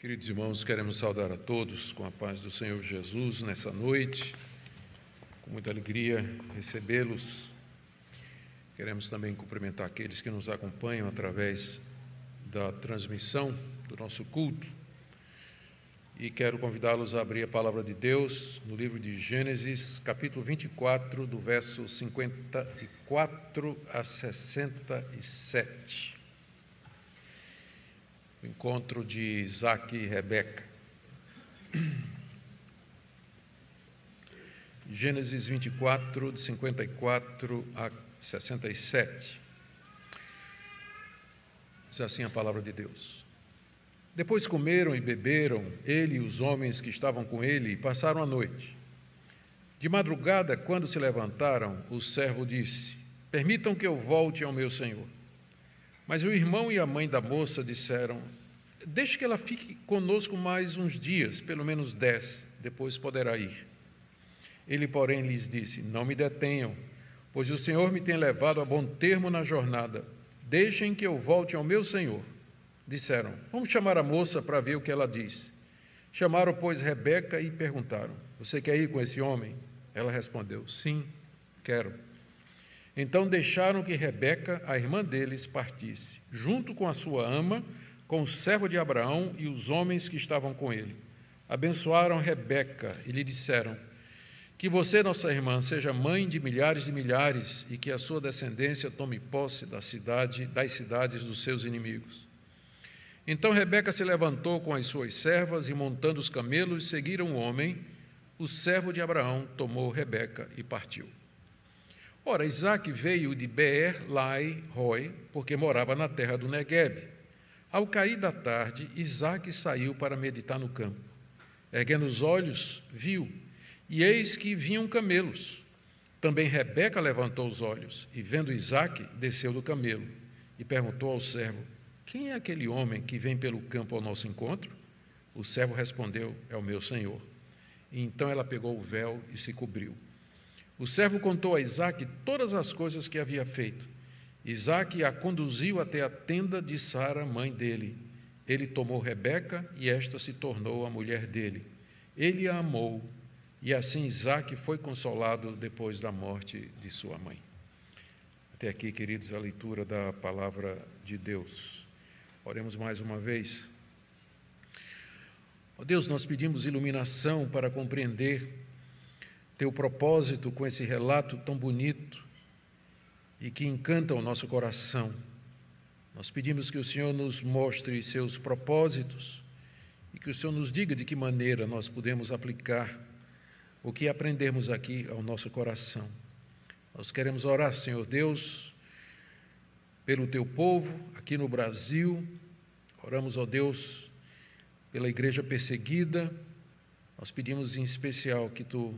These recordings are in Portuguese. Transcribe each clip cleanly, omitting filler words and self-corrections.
Queridos irmãos, queremos saudar a todos com a paz do Senhor Jesus nessa noite, com muita alegria recebê-los. Queremos também cumprimentar aqueles que nos acompanham através da transmissão do nosso culto. E quero convidá-los a abrir a palavra de Deus no livro de Gênesis, capítulo 24, do verso 54 a 67. O encontro de Isaac e Rebeca. Gênesis 24, de 54 a 67. Diz assim a palavra de Deus. Depois comeram e beberam, ele e os homens que estavam com ele, e passaram a noite. De madrugada, quando se levantaram, o servo disse: permitam que eu volte ao meu senhor. Mas o irmão e a mãe da moça disseram: deixe que ela fique conosco mais uns dias, pelo menos 10, depois poderá ir. Ele, porém, lhes disse: não me detenham, pois o Senhor me tem levado a bom termo na jornada. Deixem que eu volte ao meu senhor. Disseram: vamos chamar a moça para ver o que ela diz. Chamaram, pois, Rebeca e perguntaram: você quer ir com esse homem? Ela respondeu: sim, quero. Então deixaram que Rebeca, a irmã deles, partisse, junto com a sua ama, com o servo de Abraão e os homens que estavam com ele. Abençoaram Rebeca e lhe disseram: que você, nossa irmã, seja mãe de milhares e que a sua descendência tome posse das cidades dos seus inimigos. Então Rebeca se levantou com as suas servas e, montando os camelos, seguiram o homem. O servo de Abraão tomou Rebeca e partiu. Ora, Isaac veio de Beer-Lai-Roi, porque morava na terra do Neguebe. Ao cair da tarde, Isaac saiu para meditar no campo. Erguendo os olhos, viu, e eis que vinham camelos. Também Rebeca levantou os olhos, e vendo Isaac, desceu do camelo, e perguntou ao servo: quem é aquele homem que vem pelo campo ao nosso encontro? O servo respondeu: é o meu senhor. E então ela pegou o véu e se cobriu. O servo contou a Isaque todas as coisas que havia feito. Isaque a conduziu até a tenda de Sara, mãe dele. Ele tomou Rebeca e esta se tornou a mulher dele. Ele a amou e assim Isaque foi consolado depois da morte de sua mãe. Até aqui, queridos, a leitura da palavra de Deus. Oremos mais uma vez. Ó Deus, nós pedimos iluminação para compreender Teu propósito com esse relato tão bonito e que encanta o nosso coração. Nós pedimos que o Senhor nos mostre seus propósitos e que o Senhor nos diga de que maneira nós podemos aplicar o que aprendemos aqui ao nosso coração. Nós queremos orar, Senhor Deus, pelo Teu povo aqui no Brasil. Oramos, ó Deus, pela igreja perseguida. Nós pedimos em especial que Tu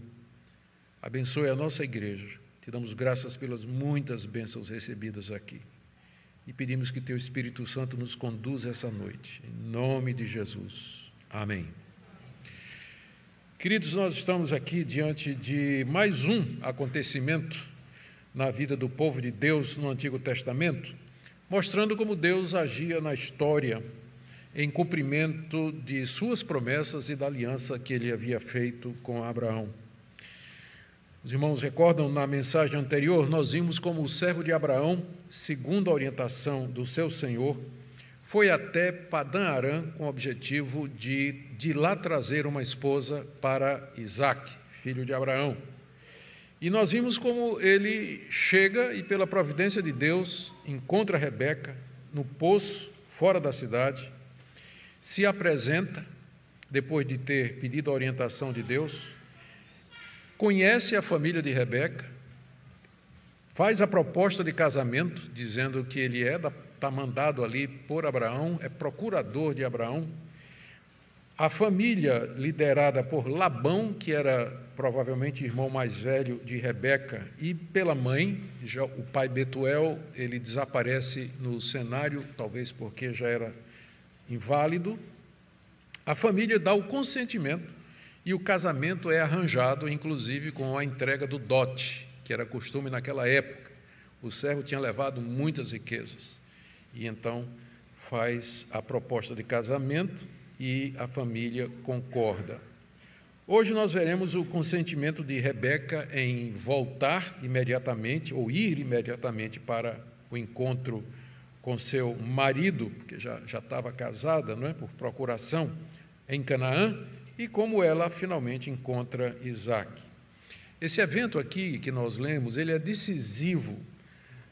abençoe a nossa igreja. Te damos graças pelas muitas bênçãos recebidas aqui. E pedimos que Teu Espírito Santo nos conduza essa noite. Em nome de Jesus. Amém. Queridos, nós estamos aqui diante de mais um acontecimento na vida do povo de Deus no Antigo Testamento, mostrando como Deus agia na história em cumprimento de suas promessas e da aliança que Ele havia feito com Abraão. Os irmãos recordam, na mensagem anterior, nós vimos como o servo de Abraão, segundo a orientação do seu senhor, foi até Padã Arã com o objetivo de lá trazer uma esposa para Isaque, filho de Abraão. E nós vimos como ele chega e, pela providência de Deus, encontra Rebeca no poço, fora da cidade, se apresenta, depois de ter pedido a orientação de Deus, conhece a família de Rebeca, faz a proposta de casamento, dizendo que ele está mandado ali por Abraão, é procurador de Abraão. A família liderada por Labão, que era provavelmente irmão mais velho de Rebeca, e pela mãe, já o pai Betuel, ele desaparece no cenário, talvez porque já era inválido. A família dá o consentimento e o casamento é arranjado, inclusive com a entrega do dote, que era costume naquela época. O servo tinha levado muitas riquezas. E então faz a proposta de casamento e a família concorda. Hoje nós veremos o consentimento de Rebeca em voltar imediatamente, ou ir imediatamente para o encontro com seu marido, porque já estava casada, não é, por procuração, em Canaã, e como ela finalmente encontra Isaque. Esse evento aqui que nós lemos, ele é decisivo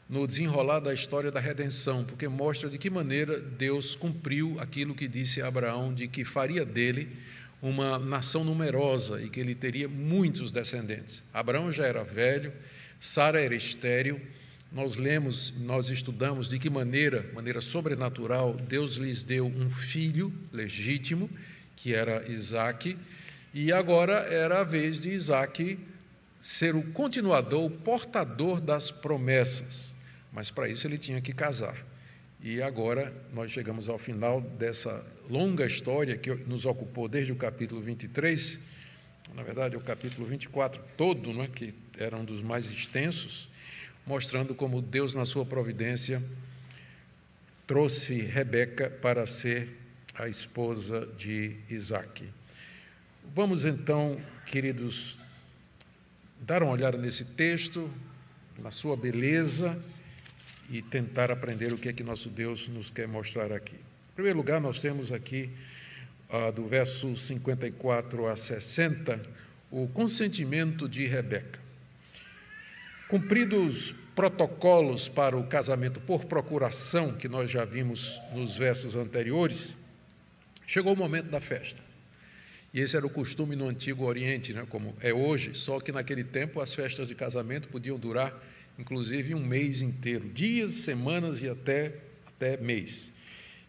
no desenrolar da história da redenção, porque mostra de que maneira Deus cumpriu aquilo que disse a Abraão, de que faria dele uma nação numerosa e que ele teria muitos descendentes. Abraão já era velho, Sara era estéril. Nós estudamos de que maneira sobrenatural, Deus lhes deu um filho legítimo, que era Isaque, e agora era a vez de Isaque ser o continuador, o portador das promessas, mas para isso ele tinha que casar. E agora nós chegamos ao final dessa longa história que nos ocupou desde o capítulo 23, na verdade, o capítulo 24 todo, não é, que era um dos mais extensos, mostrando como Deus, na sua providência, trouxe Rebeca para ser a esposa de Isaque. Vamos então, queridos, dar uma olhada nesse texto, na sua beleza, e tentar aprender o que é que nosso Deus nos quer mostrar aqui. Em primeiro lugar, nós temos aqui, do verso 54 a 60, o consentimento de Rebeca. Cumpridos protocolos para o casamento por procuração, que nós já vimos nos versos anteriores, chegou o momento da festa. E esse era o costume no Antigo Oriente, né, como é hoje, só que naquele tempo as festas de casamento podiam durar, inclusive, um mês inteiro, dias, semanas e até mês.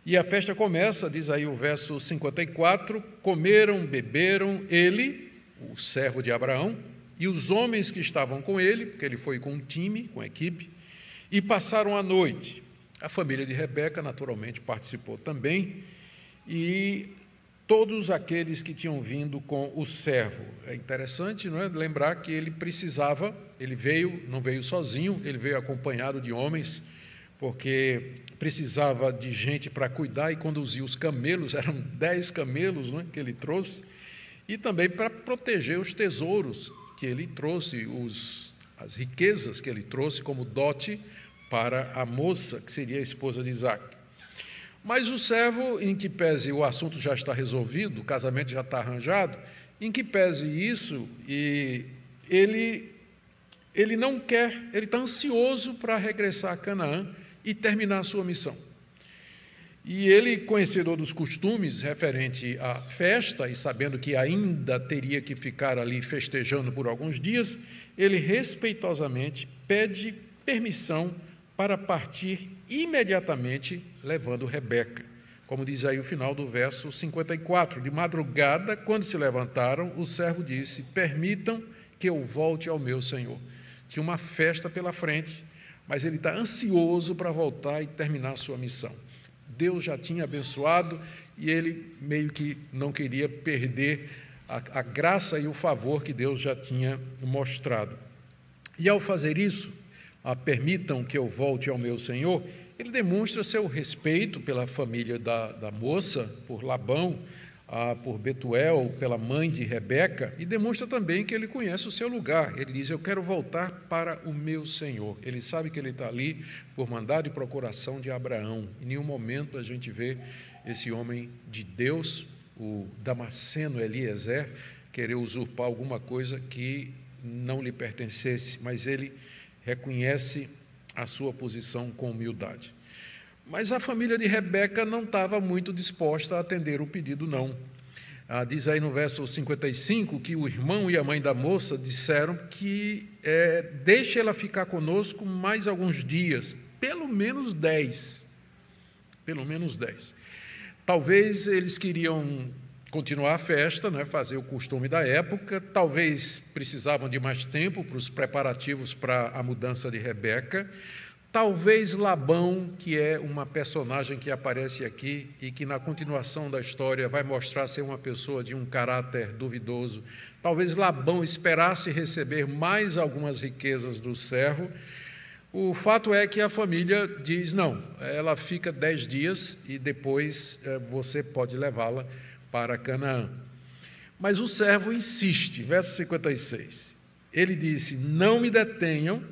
E a festa começa, diz aí o verso 54, comeram, beberam, ele, o servo de Abraão, e os homens que estavam com ele, porque ele foi com um time, com a equipe, e passaram a noite. A família de Rebeca, naturalmente, participou também, e todos aqueles que tinham vindo com o servo. É interessante, não é, lembrar que ele não veio sozinho, ele veio acompanhado de homens, porque precisava de gente para cuidar e conduzir os camelos, eram 10 camelos, não é, que ele trouxe, e também para proteger os tesouros que ele trouxe, as riquezas que ele trouxe como dote para a moça, que seria a esposa de Isaque. Mas o servo, em que pese o assunto já está resolvido, o casamento já está arranjado, em que pese isso, e ele não quer, ele está ansioso para regressar a Canaã e terminar a sua missão. E ele, conhecedor dos costumes referente à festa e sabendo que ainda teria que ficar ali festejando por alguns dias, ele respeitosamente pede permissão para partir imediatamente, levando Rebeca. Como diz aí o final do verso 54, de madrugada, quando se levantaram, o servo disse, permitam que eu volte ao meu senhor. Tinha uma festa pela frente, mas ele está ansioso para voltar e terminar a sua missão. Deus já tinha abençoado e ele meio que não queria perder a graça e o favor que Deus já tinha mostrado. E ao fazer isso, permitam que eu volte ao meu senhor, ele demonstra seu respeito pela família da moça, por Labão, por Betuel, pela mãe de Rebeca, e demonstra também que ele conhece o seu lugar. Ele diz, eu quero voltar para o meu senhor. Ele sabe que ele está ali por mandado e procuração de Abraão. Em nenhum momento a gente vê esse homem de Deus, o Damasceno Eliezer, querer usurpar alguma coisa que não lhe pertencesse, mas ele reconhece a sua posição com humildade. Mas a família de Rebeca não estava muito disposta a atender o pedido, não. Diz aí no verso 55 que o irmão e a mãe da moça disseram que deixe ela ficar conosco mais alguns dias, pelo menos 10. Pelo menos 10. Talvez eles queriam continuar a festa, né, fazer o costume da época, talvez precisavam de mais tempo para os preparativos para a mudança de Rebeca, talvez Labão, que é uma personagem que aparece aqui e que na continuação da história vai mostrar ser uma pessoa de um caráter duvidoso, talvez Labão esperasse receber mais algumas riquezas do servo. O fato é que a família diz, não, ela fica 10 dias e depois você pode levá-la para Canaã. Mas o servo insiste, verso 56. Ele disse: não me detenham,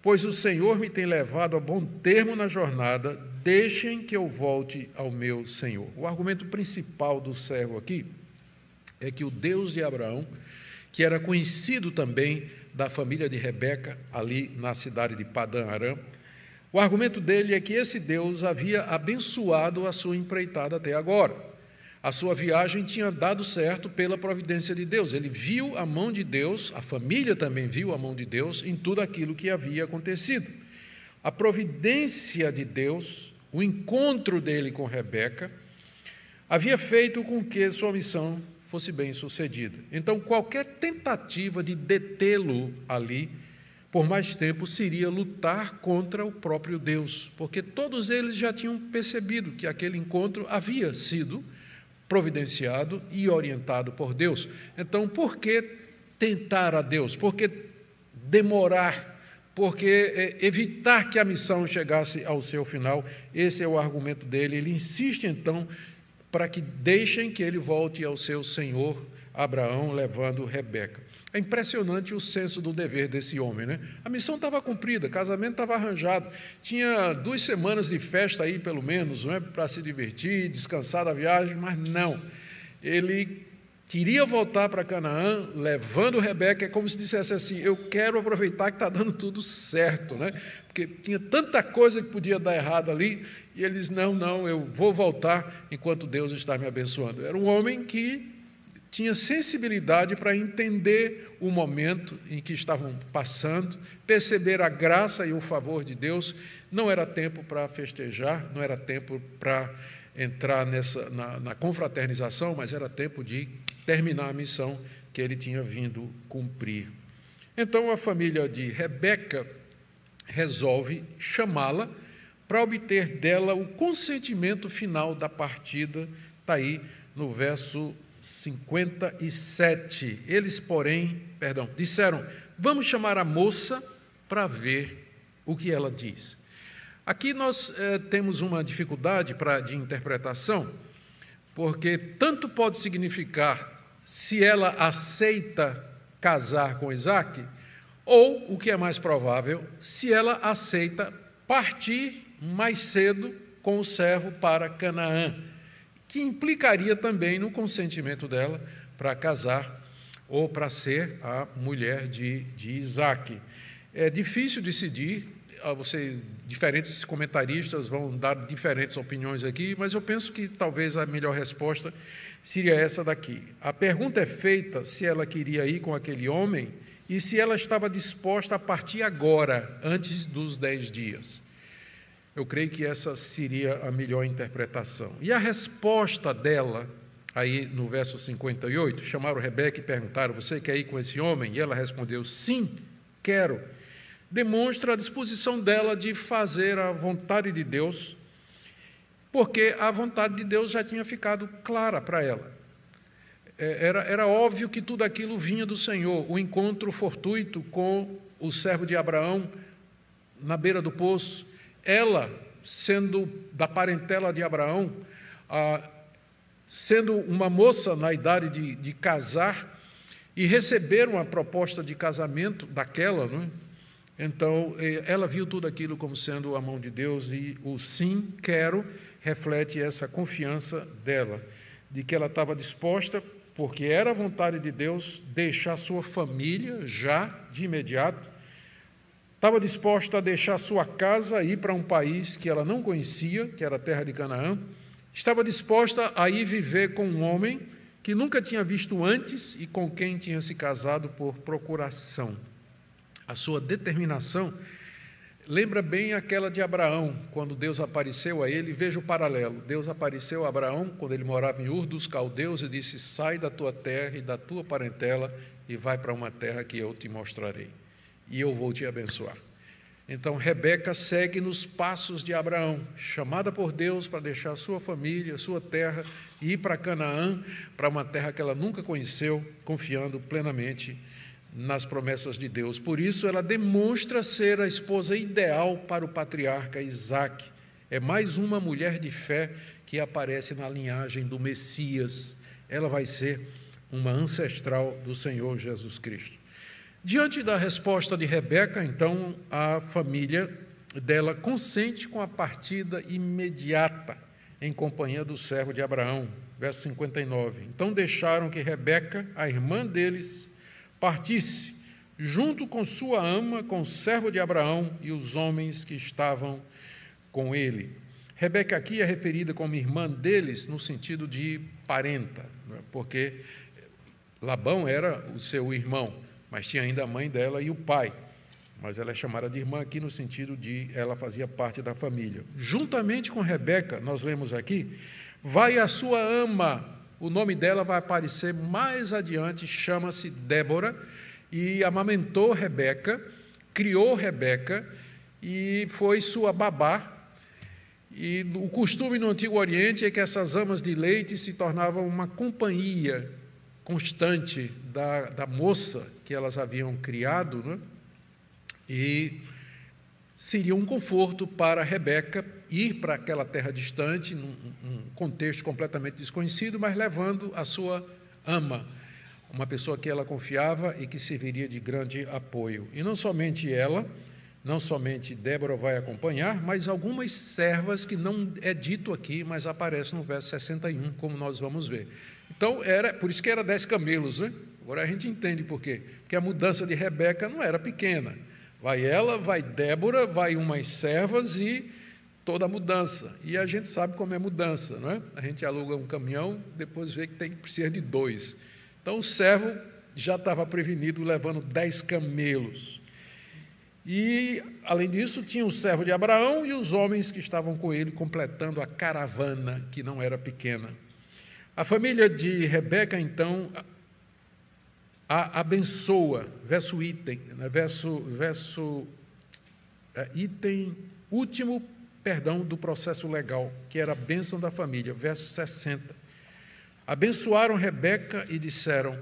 pois o Senhor me tem levado a bom termo na jornada, deixem que eu volte ao meu Senhor. O argumento principal do servo aqui é que o Deus de Abraão, que era conhecido também da família de Rebeca, ali na cidade de Padã Arã, o argumento dele é que esse Deus havia abençoado a sua empreitada até agora. A sua viagem tinha dado certo pela providência de Deus. Ele viu a mão de Deus, a família também viu a mão de Deus em tudo aquilo que havia acontecido. A providência de Deus, o encontro dele com Rebeca, havia feito com que sua missão fosse bem sucedida. Então, qualquer tentativa de detê-lo ali por mais tempo seria lutar contra o próprio Deus, porque todos eles já tinham percebido que aquele encontro havia sido providenciado e orientado por Deus. Então, por que tentar a Deus? Por que demorar? Por que evitar que a missão chegasse ao seu final? Esse é o argumento dele. Ele insiste, então, para que deixem que ele volte ao seu senhor Abraão, levando Rebeca. É impressionante o senso do dever desse homem, né? A missão estava cumprida, o casamento estava arranjado, tinha 2 semanas de festa aí, pelo menos, né, para se divertir, descansar da viagem, mas não. Ele queria voltar para Canaã, levando Rebeca, é como se dissesse assim: eu quero aproveitar que está dando tudo certo, né? Porque tinha tanta coisa que podia dar errado ali, e ele diz: não, eu vou voltar enquanto Deus está me abençoando. Era um homem que tinha sensibilidade para entender o momento em que estavam passando, perceber a graça e o favor de Deus. Não era tempo para festejar, não era tempo para entrar na confraternização, mas era tempo de terminar a missão que ele tinha vindo cumprir. Então, a família de Rebeca resolve chamá-la para obter dela o consentimento final da partida. Está aí no verso 57. Eles, porém, disseram: vamos chamar a moça para ver o que ela diz. Aqui nós temos uma dificuldade de interpretação, porque tanto pode significar se ela aceita casar com Isaque, ou, o que é mais provável, se ela aceita partir mais cedo com o servo para Canaã, que implicaria também no consentimento dela para casar ou para ser a mulher de Isaque. É difícil decidir, diferentes comentaristas vão dar diferentes opiniões aqui, mas eu penso que talvez a melhor resposta seria essa daqui. A pergunta é feita se ela queria ir com aquele homem e se ela estava disposta a partir agora, antes dos 10 dias. Eu creio que essa seria a melhor interpretação. E a resposta dela, aí no verso 58, chamaram Rebeca e perguntaram: você quer ir com esse homem? E ela respondeu: sim, quero. Demonstra a disposição dela de fazer a vontade de Deus, porque a vontade de Deus já tinha ficado clara para ela. Era óbvio que tudo aquilo vinha do Senhor. O encontro fortuito com o servo de Abraão na beira do poço, ela, sendo da parentela de Abraão, sendo uma moça na idade de casar, e receber uma proposta de casamento daquela, não é? Então, ela viu tudo aquilo como sendo a mão de Deus, e o sim, quero, reflete essa confiança dela, de que ela estava disposta, porque era a vontade de Deus, deixar sua família já de imediato. Estava disposta a deixar sua casa e ir para um país que ela não conhecia, que era a terra de Canaã. Estava disposta a ir viver com um homem que nunca tinha visto antes e com quem tinha se casado por procuração. A sua determinação lembra bem aquela de Abraão, quando Deus apareceu a ele. Veja o paralelo. Deus apareceu a Abraão quando ele morava em Ur dos Caldeus e disse: sai da tua terra e da tua parentela e vai para uma terra que eu te mostrarei, e eu vou te abençoar. Então, Rebeca segue nos passos de Abraão, chamada por Deus para deixar sua família, sua terra, e ir para Canaã, para uma terra que ela nunca conheceu, confiando plenamente nas promessas de Deus. Por isso, ela demonstra ser a esposa ideal para o patriarca Isaque. É mais uma mulher de fé que aparece na linhagem do Messias. ela vai ser uma ancestral do Senhor Jesus Cristo. Diante da resposta de Rebeca, então, a família dela consente com a partida imediata em companhia do servo de Abraão. Verso 59. Então deixaram que Rebeca, a irmã deles, partisse, junto com sua ama, com o servo de Abraão e os homens que estavam com ele. Rebeca aqui é referida como irmã deles no sentido de parenta, porque Labão era o seu irmão, mas tinha ainda a mãe dela e o pai. Mas ela é chamada de irmã aqui no sentido de ela fazia parte da família. Juntamente com Rebeca, nós lemos aqui, vai a sua ama, o nome dela vai aparecer mais adiante, chama-se Débora, e amamentou Rebeca, criou Rebeca e foi sua babá. E o costume no Antigo Oriente é que essas amas de leite se tornavam uma companhia constante da moça que elas haviam criado, né? E seria um conforto para Rebeca ir para aquela terra distante, num contexto completamente desconhecido, mas levando a sua ama, uma pessoa que ela confiava e que serviria de grande apoio. E não somente ela, não somente Débora vai acompanhar, mas algumas servas que não é dito aqui, mas aparece no verso 61, como nós vamos ver. Então, por isso que era 10 camelos, né? Agora a gente entende por quê. Porque a mudança de Rebeca não era pequena. Vai ela, vai Débora, vai umas servas e toda a mudança. E a gente sabe como é mudança, não é? A gente aluga um caminhão, depois vê que precisa de 2. Então, o servo já estava prevenido, levando 10 camelos. E, além disso, tinha o servo de Abraão e os homens que estavam com ele, completando a caravana, que não era pequena. A família de Rebeca, então, a abençoa, item último, do processo legal, que era a bênção da família, verso 60. Abençoaram Rebeca e disseram: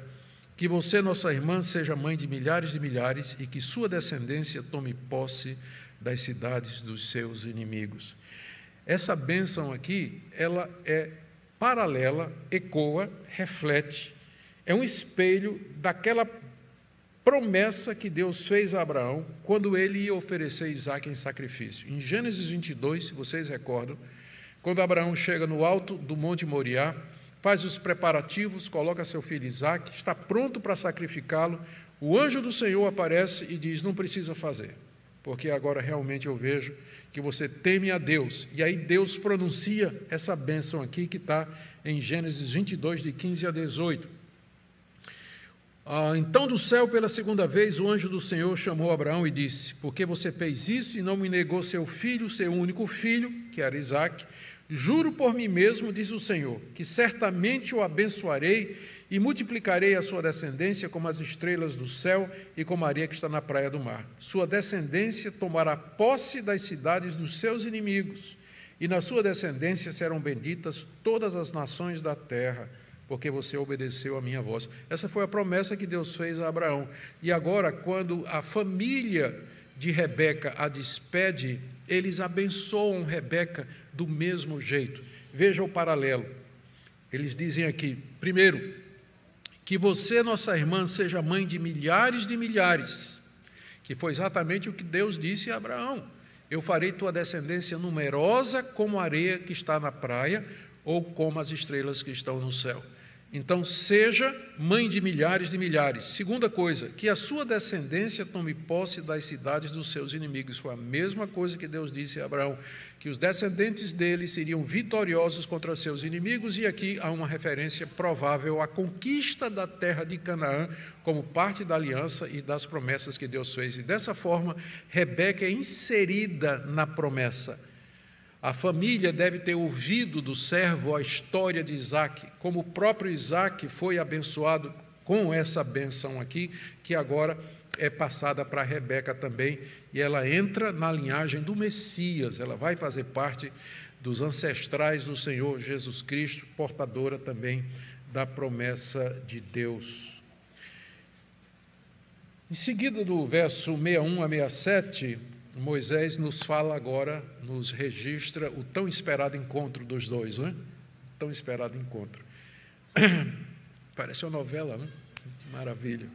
que você, nossa irmã, seja mãe de milhares e que sua descendência tome posse das cidades dos seus inimigos. Essa bênção aqui, ela é paralela, ecoa, reflete, é um espelho daquela promessa que Deus fez a Abraão quando ele ia oferecer Isaque em sacrifício. Em Gênesis 22, se vocês recordam, quando Abraão chega no alto do Monte Moriá, faz os preparativos, coloca seu filho Isaque, está pronto para sacrificá-lo, o anjo do Senhor aparece e diz: não precisa fazer, porque agora realmente eu vejo que você teme a Deus. E aí Deus pronuncia essa bênção aqui que está em Gênesis 22, de 15 a 18. Então do céu pela segunda vez o anjo do Senhor chamou Abraão e disse: porque você fez isso e não me negou seu filho, seu único filho, que era Isaque, juro por mim mesmo, diz o Senhor, que certamente o abençoarei e multiplicarei a sua descendência como as estrelas do céu e como a areia que está na praia do mar. Sua descendência tomará posse das cidades dos seus inimigos, e na sua descendência serão benditas todas as nações da terra, porque você obedeceu a minha voz. Essa foi a promessa que Deus fez a Abraão. E agora, quando a família de Rebeca a despede, eles abençoam Rebeca do mesmo jeito. Veja o paralelo. Eles dizem aqui, primeiro, que você, nossa irmã, seja mãe de milhares, que foi exatamente o que Deus disse a Abraão: eu farei tua descendência numerosa como a areia que está na praia, ou como as estrelas que estão no céu. Então, seja mãe de milhares. Segunda coisa, que a sua descendência tome posse das cidades dos seus inimigos. Foi a mesma coisa que Deus disse a Abraão, que os descendentes dele seriam vitoriosos contra seus inimigos, e aqui há uma referência provável à conquista da terra de Canaã, como parte da aliança e das promessas que Deus fez. E dessa forma, Rebeca é inserida na promessa. A família deve ter ouvido do servo a história de Isaque, como o próprio Isaque foi abençoado com essa bênção aqui, que agora é passada para Rebeca também, e ela entra na linhagem do Messias, ela vai fazer parte dos ancestrais do Senhor Jesus Cristo, portadora também da promessa de Deus. Em seguida, do verso 61 a 67, Moisés nos fala agora, nos registra o tão esperado encontro dos dois, não é? Tão esperado encontro. Parece uma novela, né? Que maravilha.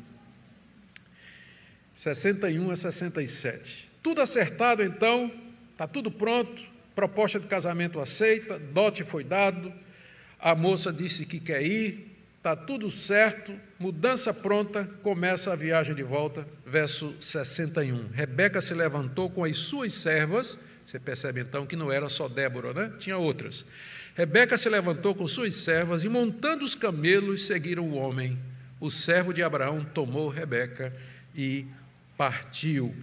61 a 67. Tudo acertado, então, está tudo pronto, proposta de casamento aceita, dote foi dado, a moça disse que quer ir, está tudo certo, mudança pronta, começa a viagem de volta, verso 61. Rebeca se levantou com as suas servas, você percebe então que não era só Débora, né? Tinha outras. Rebeca se levantou com suas servas e, montando os camelos, seguiram o homem. O servo de Abraão tomou Rebeca e partiu.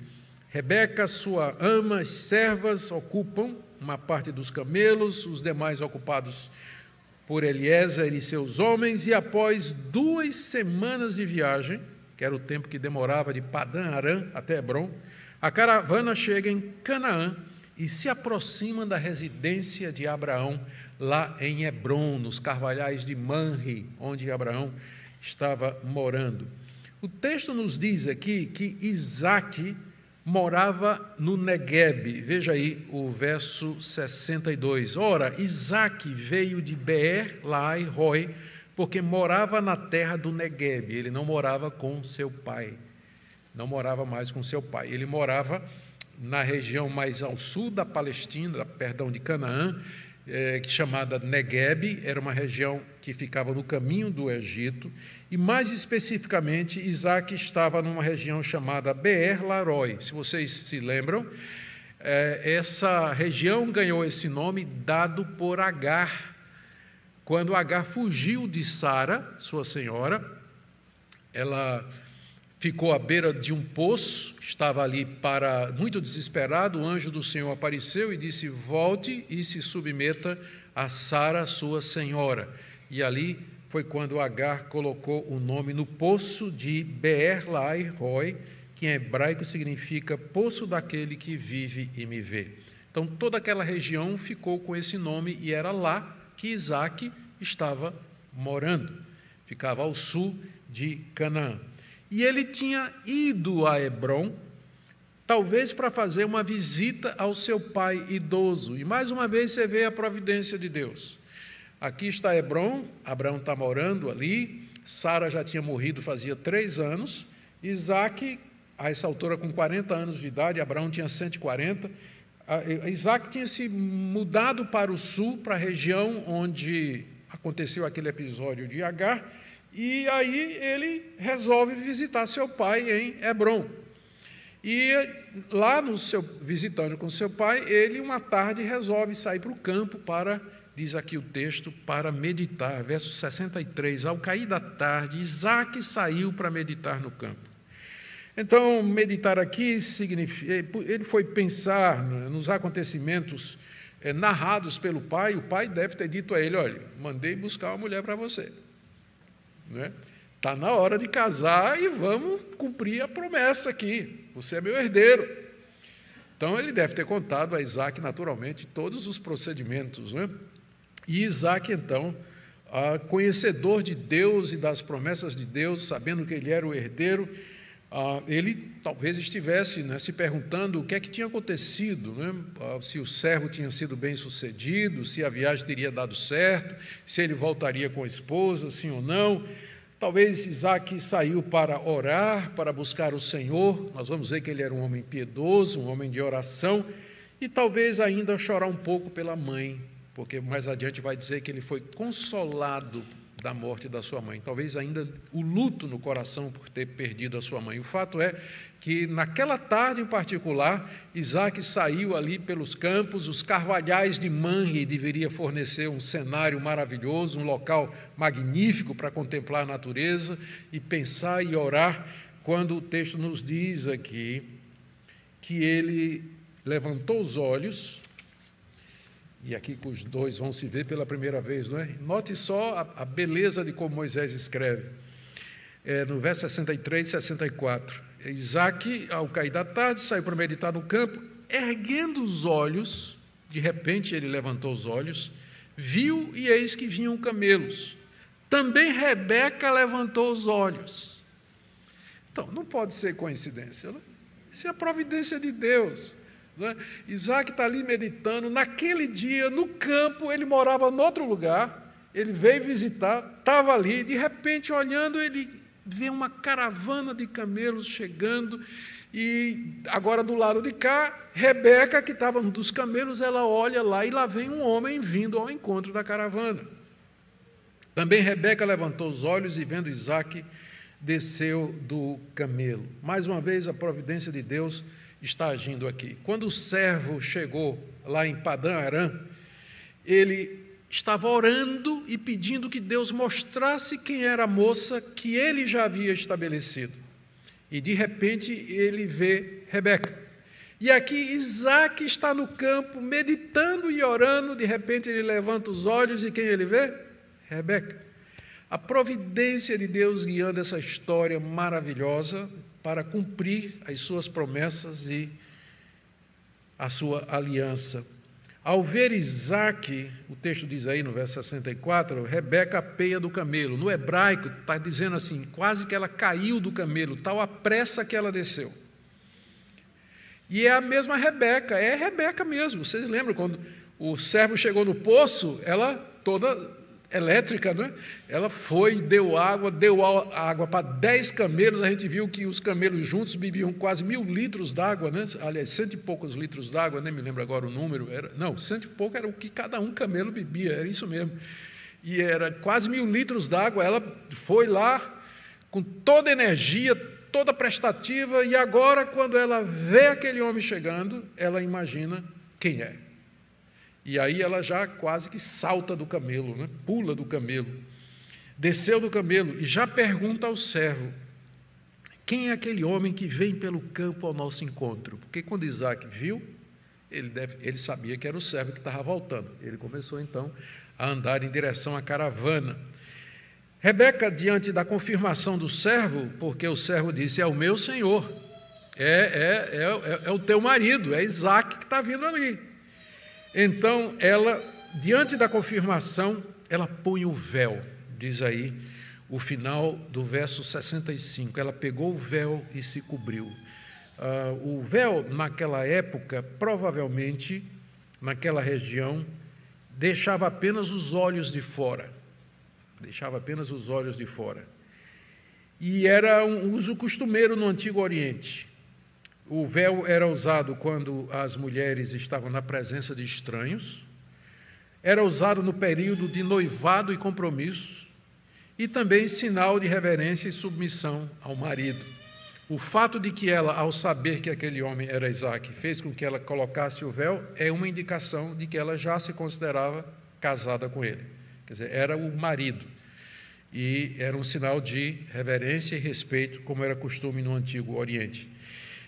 Rebeca, sua ama, as servas ocupam uma parte dos camelos, os demais ocupados por Eliezer e seus homens, e após 2 semanas de viagem, que era o tempo que demorava de Padã Arã até Hebrom, a caravana chega em Canaã e se aproxima da residência de Abraão, lá em Hebrom, nos carvalhais de Manre, onde Abraão estava morando. O texto nos diz aqui que Isaque morava no Neguebe. Veja aí o verso 62. Ora, Isaque veio de Beer-Lahai-Roi, porque morava na terra do Neguebe. Ele não morava com seu pai. Não morava mais com seu pai. Ele morava na região mais ao sul da Palestina, de Canaã, chamada Neguebe. Era uma região que ficava no caminho do Egito, e mais especificamente, Isaque estava numa região chamada Beer-Lahai. Se vocês se lembram, essa região ganhou esse nome dado por Agar. Quando Agar fugiu de Sara, sua senhora, ela ficou à beira de um poço, estava ali muito desesperado, o anjo do Senhor apareceu e disse: volte e se submeta a Sara, sua senhora. E ali foi quando Agar colocou o nome no poço de Beer-Lahai-Roi, que em hebraico significa poço daquele que vive e me vê. Então toda aquela região ficou com esse nome e era lá que Isaque estava morando. Ficava ao sul de Canaã. E ele tinha ido a Hebrom, talvez para fazer uma visita ao seu pai idoso. E mais uma vez você vê a providência de Deus. Aqui está Hebrom, Abraão está morando ali, Sara já tinha morrido fazia 3 anos, Isaque, a essa altura com 40 anos de idade, Abraão tinha 140, Isaque tinha se mudado para o sul, para a região onde aconteceu aquele episódio de Agar, e aí ele resolve visitar seu pai em Hebrom. E lá, visitando com seu pai, ele, uma tarde, resolve sair para o campo para, diz aqui o texto, para meditar. Verso 63, ao cair da tarde, Isaque saiu para meditar no campo. Então, meditar aqui significa, ele foi pensar nos acontecimentos narrados pelo pai. O pai deve ter dito a ele: olha, mandei buscar uma mulher para você. Está na hora de casar e vamos cumprir a promessa aqui. Você é meu herdeiro. Então, ele deve ter contado a Isaque, naturalmente, todos os procedimentos. E Isaque, então, conhecedor de Deus e das promessas de Deus, sabendo que ele era o herdeiro, ele talvez estivesse se perguntando o que é que tinha acontecido, se o servo tinha sido bem sucedido, se a viagem teria dado certo, se ele voltaria com a esposa, sim ou não. Talvez Isaque saiu para orar, para buscar o Senhor. Nós vamos ver que ele era um homem piedoso, um homem de oração, e talvez ainda chorar um pouco pela mãe, porque mais adiante vai dizer que ele foi consolado da morte da sua mãe. Talvez ainda o luto no coração por ter perdido a sua mãe. O fato é que naquela tarde em particular, Isaque saiu ali pelos campos, os carvalhais de Manre deveria fornecer um cenário maravilhoso, um local magnífico para contemplar a natureza e pensar e orar, quando o texto nos diz aqui que ele levantou os olhos. E aqui que os dois vão se ver pela primeira vez, não é? Note só a beleza de como Moisés escreve. No verso 63 e 64. Isaque, ao cair da tarde, saiu para meditar no campo, erguendo os olhos, de repente ele levantou os olhos, viu e eis que vinham camelos. Também Rebeca levantou os olhos. Então, não pode ser coincidência, não? Isso é a providência de Deus. Isaque está ali meditando. Naquele dia, no campo, ele morava em outro lugar, ele veio visitar, estava ali, de repente, olhando, ele vê uma caravana de camelos chegando, e agora do lado de cá, Rebeca, que estava um dos camelos, ela olha lá, e lá vem um homem vindo ao encontro da caravana. Também Rebeca levantou os olhos e, vendo Isaque, desceu do camelo. Mais uma vez, a providência de Deus está agindo aqui. Quando o servo chegou lá em Padã Arã, ele estava orando e pedindo que Deus mostrasse quem era a moça que ele já havia estabelecido. E, de repente, ele vê Rebeca. E aqui Isaque está no campo, meditando e orando. De repente, ele levanta os olhos e quem ele vê? Rebeca. A providência de Deus guiando essa história maravilhosa para cumprir as suas promessas e a sua aliança. Ao ver Isaque, o texto diz aí no verso 64, Rebeca apeia do camelo. No hebraico está dizendo assim, quase que ela caiu do camelo, tal a pressa que ela desceu. E é a mesma Rebeca, é Rebeca mesmo. Vocês lembram quando o servo chegou no poço, ela toda elétrica, né? Ela foi, deu água para 10 camelos, a gente viu que os camelos juntos bebiam quase 1.000 litros d'água, né? Aliás, 100 e poucos litros d'água, nem me lembro agora o número, 100 e pouco era o que cada um camelo bebia, era isso mesmo, e era quase 1.000 litros d'água. Ela foi lá com toda a energia, toda a prestativa, e agora, quando ela vê aquele homem chegando, ela imagina quem é. E aí ela já quase que salta do camelo, né? Pula do camelo, desceu do camelo e já pergunta ao servo, quem é aquele homem que vem pelo campo ao nosso encontro? Porque quando Isaque viu, ele sabia que era o servo que estava voltando. Ele começou então a andar em direção à caravana. Rebeca, diante da confirmação do servo, porque o servo disse, é o meu senhor, é o teu marido, é Isaque que está vindo ali. Então, ela, diante da confirmação, ela põe o véu, diz aí o final do verso 65, ela pegou o véu e se cobriu. O véu, naquela época, provavelmente, naquela região, deixava apenas os olhos de fora, E era um uso costumeiro no Antigo Oriente. O véu era usado quando as mulheres estavam na presença de estranhos, era usado no período de noivado e compromisso, e também sinal de reverência e submissão ao marido. O fato de que ela, ao saber que aquele homem era Isaque, fez com que ela colocasse o véu, é uma indicação de que ela já se considerava casada com ele. Quer dizer, era o marido. E era um sinal de reverência e respeito, como era costume no Antigo Oriente.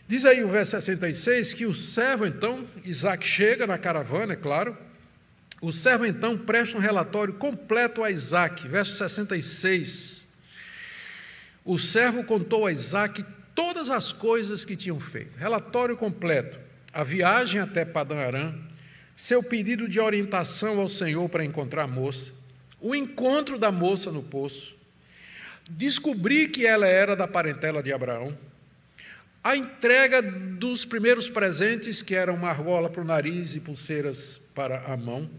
Diz aí o verso 66 que o servo, então, Isaque chega na caravana, é claro, o servo, então, presta um relatório completo a Isaque, verso 66. O servo contou a Isaque todas as coisas que tinham feito, relatório completo, a viagem até Padã Arã, seu pedido de orientação ao Senhor para encontrar a moça, o encontro da moça no poço, descobrir que ela era da parentela de Abraão, a entrega dos primeiros presentes, que eram uma argola para o nariz e pulseiras para a mão,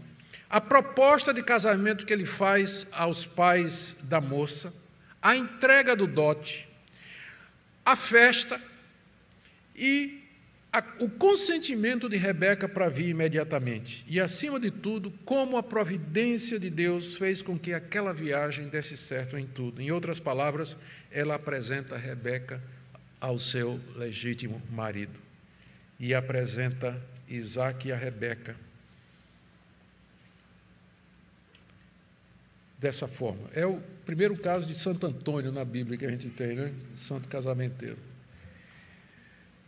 a proposta de casamento que ele faz aos pais da moça, a entrega do dote, a festa e o consentimento de Rebeca para vir imediatamente. E, acima de tudo, como a providência de Deus fez com que aquela viagem desse certo em tudo. Em outras palavras, ela apresenta Rebeca ao seu legítimo marido e apresenta Isaque a Rebeca dessa forma. É o primeiro caso de Santo Antônio na Bíblia que a gente tem, né? Santo casamenteiro.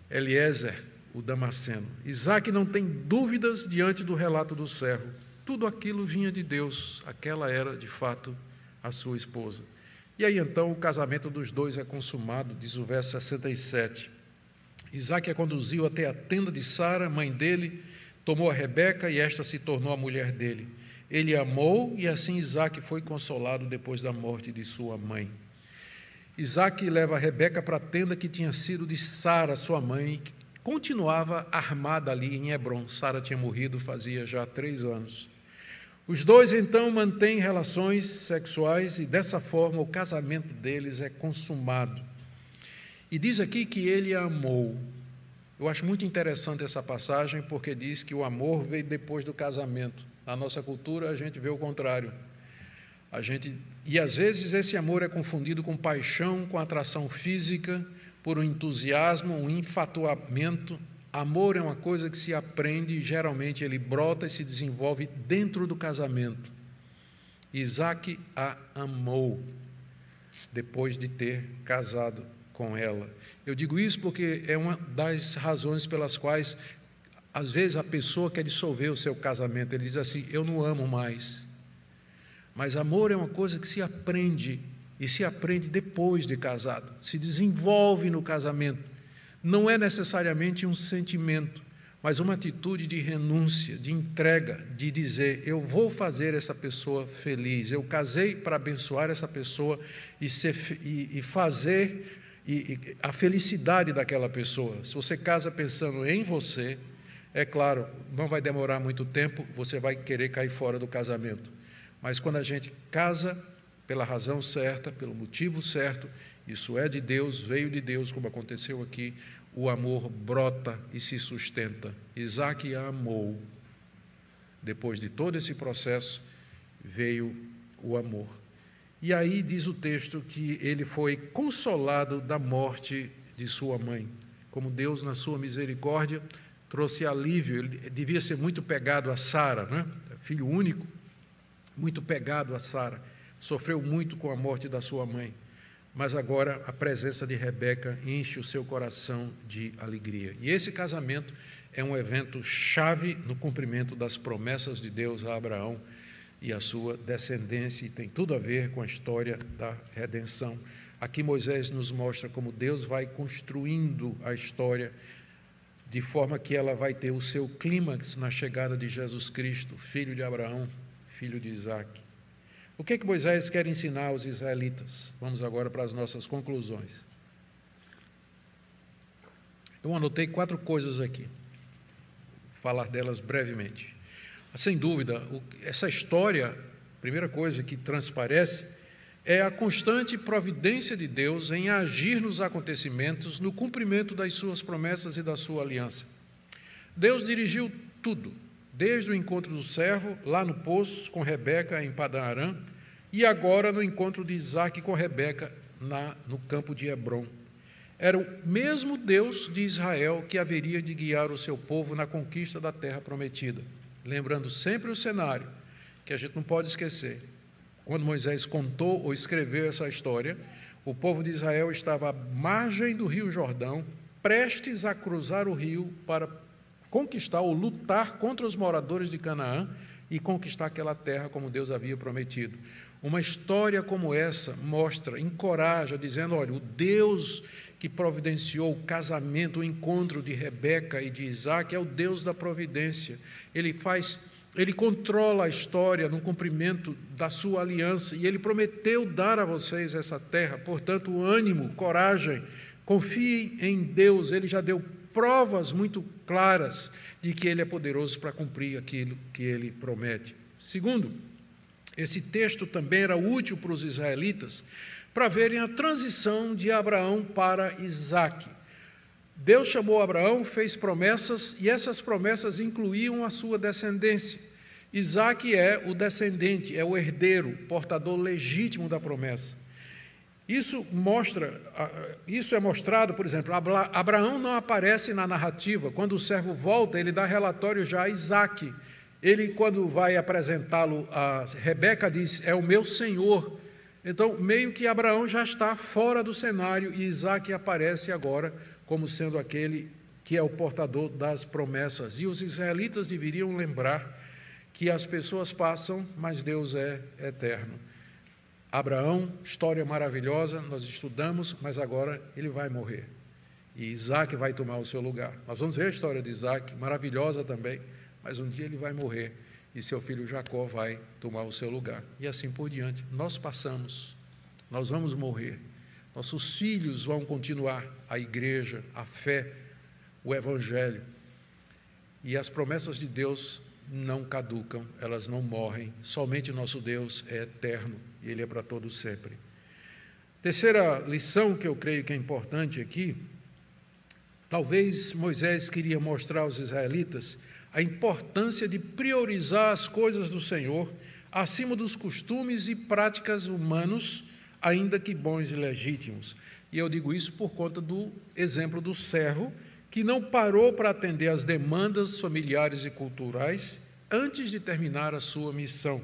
Eliezer, o Damasceno. Isaque não tem dúvidas diante do relato do servo. Tudo aquilo vinha de Deus. Aquela era, de fato, a sua esposa. E aí, então, o casamento dos dois é consumado, diz o verso 67. Isaque a conduziu até a tenda de Sara, mãe dele, tomou a Rebeca e esta se tornou a mulher dele. Ele amou e assim Isaque foi consolado depois da morte de sua mãe. Isaque leva a Rebeca para a tenda que tinha sido de Sara, sua mãe, que continuava armada ali em Hebrom. Sara tinha morrido fazia já 3 anos. Os dois, então, mantêm relações sexuais e, dessa forma, o casamento deles é consumado. E diz aqui que ele a amou. Eu acho muito interessante essa passagem, porque diz que o amor veio depois do casamento. Na nossa cultura, a gente vê o contrário. E, às vezes, esse amor é confundido com paixão, com atração física, por um entusiasmo, um enfatuamento. Amor é uma coisa que se aprende e, geralmente, ele brota e se desenvolve dentro do casamento. Isaac a amou depois de ter casado com ela. Eu digo isso porque é uma das razões pelas quais, às vezes, a pessoa quer dissolver o seu casamento. Ele diz assim: eu não amo mais. Mas amor é uma coisa que se aprende, e se aprende depois de casado, se desenvolve no casamento. Não é necessariamente um sentimento, mas uma atitude de renúncia, de entrega, de dizer: eu vou fazer essa pessoa feliz, eu casei para abençoar essa pessoa e fazer a felicidade daquela pessoa. Se você casa pensando em você, é claro, não vai demorar muito tempo, você vai querer cair fora do casamento. Mas quando a gente casa pela razão certa, pelo motivo certo, isso é de Deus, veio de Deus, como aconteceu aqui, o amor brota e se sustenta. Isaac a amou. Depois de todo esse processo, veio o amor. E aí diz o texto que ele foi consolado da morte de sua mãe. Como Deus, na sua misericórdia, trouxe alívio. Ele devia ser muito pegado a Sara, né? Filho único, muito pegado a Sara. Sofreu muito com a morte da sua mãe. Mas agora a presença de Rebeca enche o seu coração de alegria. E esse casamento é um evento chave no cumprimento das promessas de Deus a Abraão e a sua descendência, e tem tudo a ver com a história da redenção. Aqui Moisés nos mostra como Deus vai construindo a história de forma que ela vai ter o seu clímax na chegada de Jesus Cristo, filho de Abraão, filho de Isaque. O que Moisés quer ensinar aos israelitas? Vamos agora para as nossas conclusões. Eu anotei 4 coisas aqui, vou falar delas brevemente. Sem dúvida, essa história, a primeira coisa que transparece é a constante providência de Deus em agir nos acontecimentos, no cumprimento das suas promessas e da sua aliança. Deus dirigiu tudo, desde o encontro do servo, lá no poço, com Rebeca, em Padã Arã, e agora no encontro de Isaque com Rebeca, no campo de Hebrom. Era o mesmo Deus de Israel que haveria de guiar o seu povo na conquista da terra prometida. Lembrando sempre o cenário, que a gente não pode esquecer. Quando Moisés contou ou escreveu essa história, o povo de Israel estava à margem do rio Jordão, prestes a cruzar o rio para conquistar ou lutar contra os moradores de Canaã e conquistar aquela terra como Deus havia prometido. Uma história como essa mostra, encoraja, dizendo: olha, o Deus que providenciou o casamento, o encontro de Rebeca e de Isaque é o Deus da providência. Ele controla a história no cumprimento da sua aliança e ele prometeu dar a vocês essa terra. Portanto, ânimo, coragem, confiem em Deus. Ele já deu provas muito claras de que ele é poderoso para cumprir aquilo que ele promete. Segundo, esse texto também era útil para os israelitas para verem a transição de Abraão para Isaque. Deus chamou Abraão, fez promessas, e essas promessas incluíam a sua descendência. Isaque é o descendente, é o herdeiro, portador legítimo da promessa. Isso é mostrado, por exemplo, Abraão não aparece na narrativa. Quando o servo volta, ele dá relatório já a Isaque. Ele, quando vai apresentá-lo a Rebeca, diz: é o meu senhor. Então, meio que Abraão já está fora do cenário e Isaque aparece agora como sendo aquele que é o portador das promessas. E os israelitas deveriam lembrar que as pessoas passam, mas Deus é eterno. Abraão, história maravilhosa, nós estudamos, mas agora ele vai morrer. E Isaque vai tomar o seu lugar. Nós vamos ver a história de Isaque, maravilhosa também, mas um dia ele vai morrer e seu filho Jacó vai tomar o seu lugar. E assim por diante. Nós passamos, nós vamos morrer. Nossos filhos vão continuar a igreja, a fé, o evangelho. E as promessas de Deus não caducam, elas não morrem. Somente nosso Deus é eterno e Ele é para todo sempre. Terceira lição que eu creio que é importante aqui, talvez Moisés queria mostrar aos israelitas a importância de priorizar as coisas do Senhor acima dos costumes e práticas humanos, ainda que bons e legítimos. E eu digo isso por conta do exemplo do servo, que não parou para atender às demandas familiares e culturais antes de terminar a sua missão.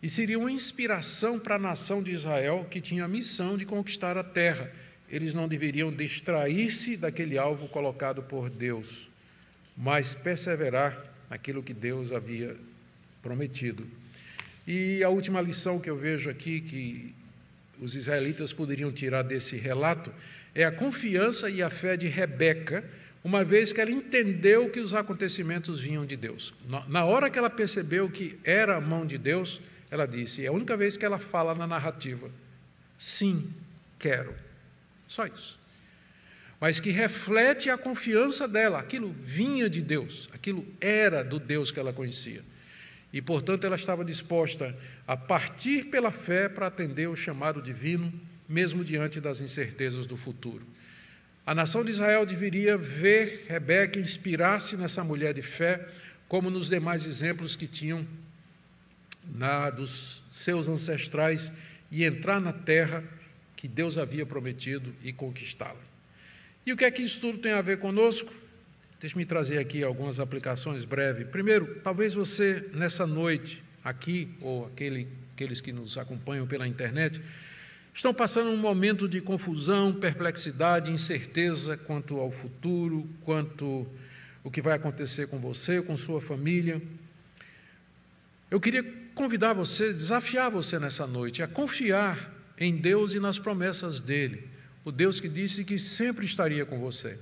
E seria uma inspiração para a nação de Israel, que tinha a missão de conquistar a terra. Eles não deveriam distrair-se daquele alvo colocado por Deus, mas perseverar naquilo que Deus havia prometido. E a última lição que eu vejo aqui, que os israelitas poderiam tirar desse relato, é a confiança e a fé de Rebeca, uma vez que ela entendeu que os acontecimentos vinham de Deus. Na hora que ela percebeu que era a mão de Deus, ela disse, é a única vez que ela fala na narrativa, sim, quero. Só isso. Mas que reflete a confiança dela, aquilo vinha de Deus, aquilo era do Deus que ela conhecia. E, portanto, ela estava disposta a partir pela fé para atender o chamado divino, mesmo diante das incertezas do futuro. A nação de Israel deveria ver Rebeca inspirar-se nessa mulher de fé, como nos demais exemplos que tinham dos seus ancestrais, e entrar na terra que Deus havia prometido e conquistá-la. E o que é que isso tudo tem a ver conosco? Deixe-me trazer aqui algumas aplicações breves. Primeiro, talvez você, nessa noite, aqui, ou aqueles que nos acompanham pela internet, estão passando um momento de confusão, perplexidade, incerteza quanto ao futuro, quanto ao que vai acontecer com você, com sua família. Eu queria convidar você, desafiar você nessa noite a confiar em Deus e nas promessas dEle. O Deus que disse que sempre estaria com você.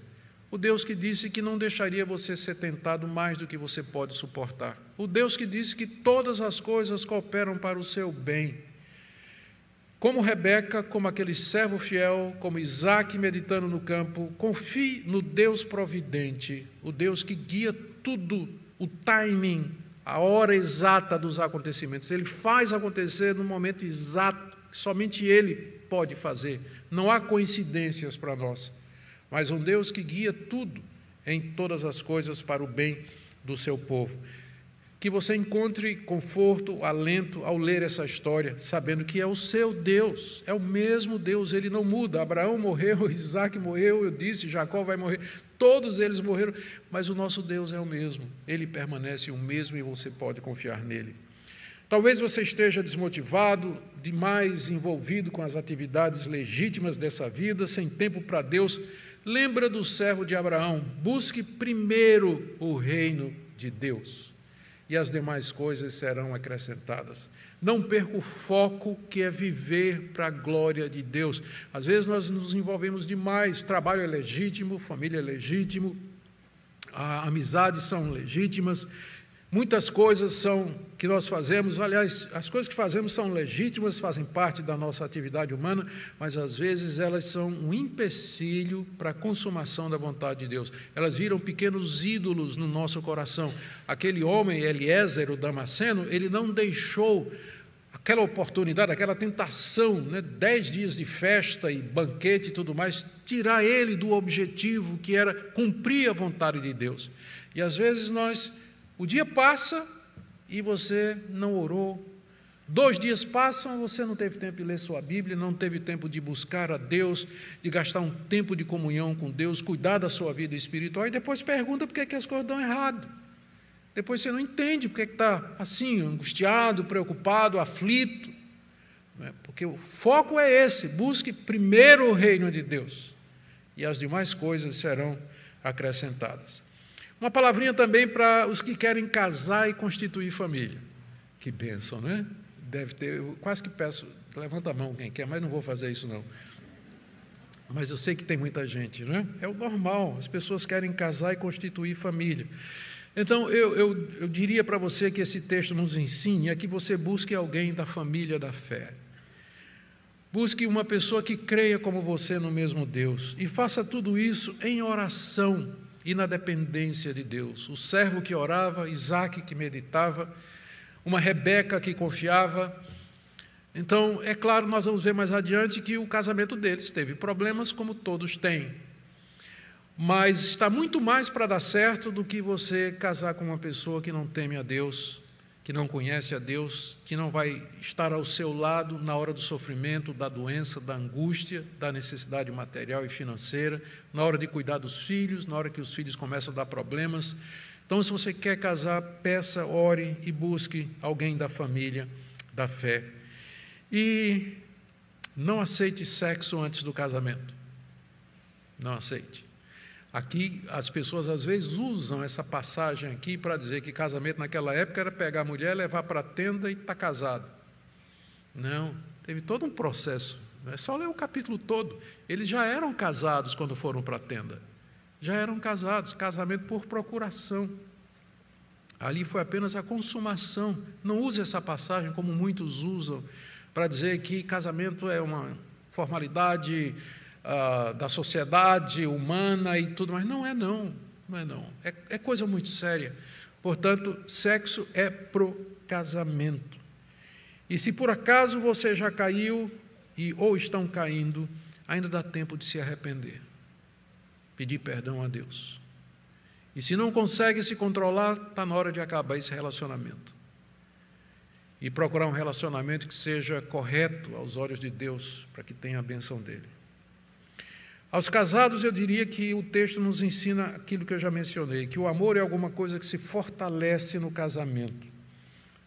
O Deus que disse que não deixaria você ser tentado mais do que você pode suportar. O Deus que disse que todas as coisas cooperam para o seu bem. Como Rebeca, como aquele servo fiel, como Isaac meditando no campo, confie no Deus providente, o Deus que guia tudo, o timing, a hora exata dos acontecimentos. Ele faz acontecer no momento exato, que somente Ele pode fazer. Não há coincidências para nós, mas um Deus que guia tudo em todas as coisas para o bem do seu povo. Que você encontre conforto, alento ao ler essa história, sabendo que é o seu Deus, é o mesmo Deus, Ele não muda. Abraão morreu, Isaac morreu, eu disse, Jacó vai morrer, todos eles morreram, mas o nosso Deus é o mesmo, Ele permanece o mesmo e você pode confiar nele. Talvez você esteja desmotivado, demais envolvido com as atividades legítimas dessa vida, sem tempo para Deus. Lembra do servo de Abraão, busque primeiro o reino de Deus e as demais coisas serão acrescentadas. Não perca o foco que é viver para a glória de Deus. Às vezes nós nos envolvemos demais, trabalho é legítimo, família é legítimo, amizades são legítimas, muitas coisas são que nós fazemos, aliás, as coisas que fazemos são legítimas, fazem parte da nossa atividade humana, mas às vezes elas são um empecilho para a consumação da vontade de Deus. Elas viram pequenos ídolos no nosso coração. Aquele homem, Eliezer, o Damasceno, ele não deixou aquela oportunidade, aquela tentação, 10 dias de festa e banquete e tudo mais, tirar ele do objetivo que era cumprir a vontade de Deus. E às vezes o dia passa e você não orou. 2 dias passam, você não teve tempo de ler sua Bíblia, não teve tempo de buscar a Deus, de gastar um tempo de comunhão com Deus, cuidar da sua vida espiritual, e depois pergunta por que as coisas dão errado. Depois você não entende por que está assim, angustiado, preocupado, aflito. Porque o foco é esse, busque primeiro o reino de Deus, e as demais coisas serão acrescentadas. Uma palavrinha também para os que querem casar e constituir família. Que bênção, não é? Deve ter, eu quase que peço, levanta a mão quem quer, mas não vou fazer isso não. Mas eu sei que tem muita gente, não é? É o normal, as pessoas querem casar e constituir família. Então, eu diria para você que esse texto nos ensine é que você busque alguém da família da fé. Busque uma pessoa que creia como você no mesmo Deus e faça tudo isso em oração e na dependência de Deus. O servo que orava, Isaque que meditava, uma Rebeca que confiava. Então, é claro, nós vamos ver mais adiante que o casamento deles teve problemas, como todos têm. Mas está muito mais para dar certo do que você casar com uma pessoa que não teme a Deus, que não conhece a Deus, que não vai estar ao seu lado na hora do sofrimento, da doença, da angústia, da necessidade material e financeira, na hora de cuidar dos filhos, na hora que os filhos começam a dar problemas. Então, se você quer casar, peça, ore e busque alguém da família, da fé. E não aceite sexo antes do casamento. Não aceite. Aqui, as pessoas às vezes usam essa passagem aqui para dizer que casamento naquela época era pegar a mulher, levar para a tenda e estar casado. Não, teve todo um processo. É só ler o capítulo todo. Eles já eram casados quando foram para a tenda. Já eram casados, casamento por procuração. Ali foi apenas a consumação. Não use essa passagem como muitos usam para dizer que casamento é uma formalidade da sociedade humana e tudo mais. Não é não. É coisa muito séria. Portanto, sexo é pro casamento. E se por acaso você já caiu ou estão caindo, ainda dá tempo de se arrepender, pedir perdão a Deus. E se não consegue se controlar, está na hora de acabar esse relacionamento. E procurar um relacionamento que seja correto aos olhos de Deus, para que tenha a bênção dele. Aos casados, eu diria que o texto nos ensina aquilo que eu já mencionei, que o amor é alguma coisa que se fortalece no casamento,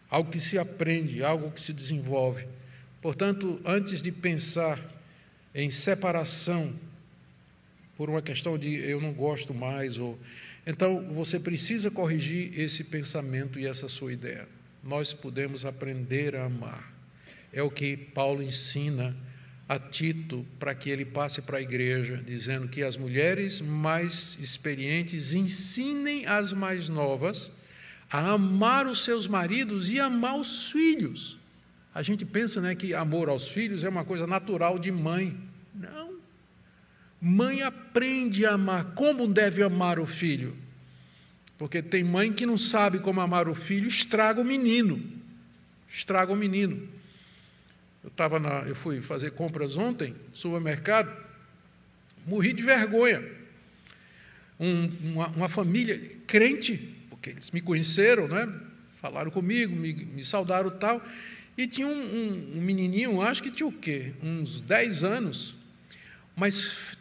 algo que se aprende, algo que se desenvolve. Portanto, antes de pensar em separação, por uma questão de eu não gosto mais, então você precisa corrigir esse pensamento e essa sua ideia. Nós podemos aprender a amar. É o que Paulo ensina a Tito para que ele passe para a igreja, dizendo que as mulheres mais experientes ensinem as mais novas a amar os seus maridos e amar os filhos. A gente pensa, que amor aos filhos é uma coisa natural de mãe. Não. Mãe aprende a amar. Como deve amar o filho? Porque tem mãe que não sabe como amar o filho, estraga o menino. Estraga o menino. Eu fui fazer compras ontem, no supermercado, morri de vergonha. Uma família crente, porque eles me conheceram, falaram comigo, me saudaram e tal, e tinha um menininho, acho que tinha o quê? Uns 10 anos, mas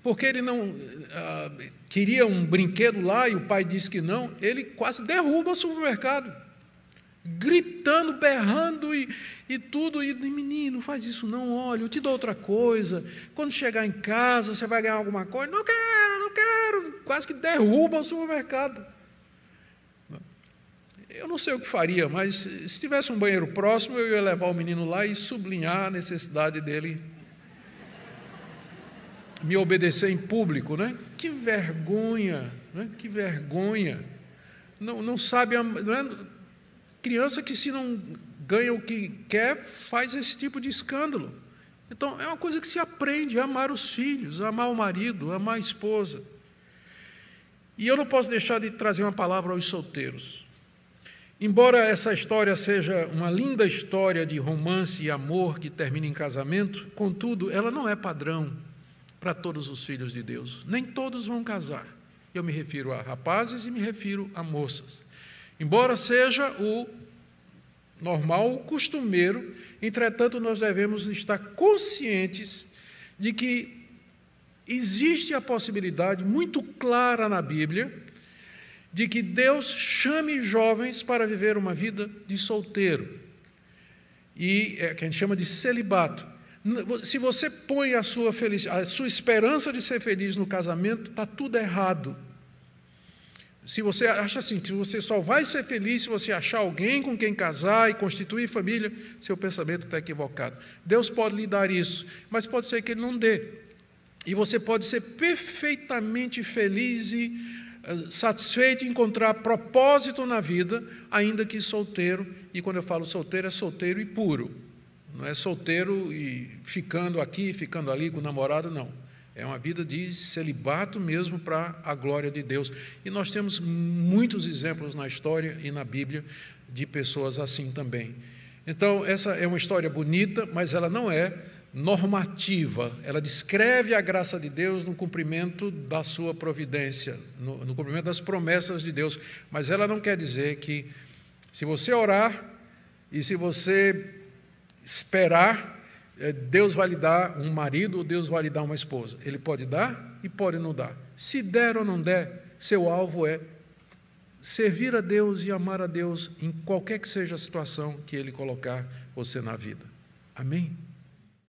porque ele não queria um brinquedo lá e o pai disse que não, ele quase derruba o supermercado, gritando, berrando e tudo, e menino, faz isso não, olha, eu te dou outra coisa, quando chegar em casa você vai ganhar alguma coisa, não quero, quase que derruba o supermercado. Eu não sei o que faria, mas se tivesse um banheiro próximo, eu ia levar o menino lá e sublinhar a necessidade dele me obedecer em público, Que vergonha, Que vergonha. Não sabe, criança que se não ganha o que quer, faz esse tipo de escândalo. Então, é uma coisa que se aprende, a amar os filhos, a amar o marido, a amar a esposa. E eu não posso deixar de trazer uma palavra aos solteiros. Embora essa história seja uma linda história de romance e amor que termina em casamento, contudo, ela não é padrão para todos os filhos de Deus. Nem todos vão casar. Eu me refiro a rapazes e me refiro a moças. Embora seja o normal, o costumeiro, entretanto, nós devemos estar conscientes de que existe a possibilidade muito clara na Bíblia de que Deus chame jovens para viver uma vida de solteiro, e que a gente chama de celibato. Se você põe a sua esperança de ser feliz no casamento, está tudo errado. Se você acha assim, que você só vai ser feliz se você achar alguém com quem casar e constituir família, seu pensamento está equivocado. Deus pode lhe dar isso, mas pode ser que Ele não dê. E você pode ser perfeitamente feliz e satisfeito em encontrar propósito na vida, ainda que solteiro. E quando eu falo solteiro, é solteiro e puro. Não é solteiro e ficando aqui, ficando ali com o namorado, não. É uma vida de celibato mesmo para a glória de Deus. E nós temos muitos exemplos na história e na Bíblia de pessoas assim também. Então, essa é uma história bonita, mas ela não é normativa. Ela descreve a graça de Deus no cumprimento da sua providência, no cumprimento das promessas de Deus. Mas ela não quer dizer que, se você orar e se você esperar, Deus vai lhe dar um marido ou Deus vai lhe dar uma esposa. Ele pode dar e pode não dar. Se der ou não der, seu alvo é servir a Deus e amar a Deus em qualquer que seja a situação que Ele colocar você na vida. Amém?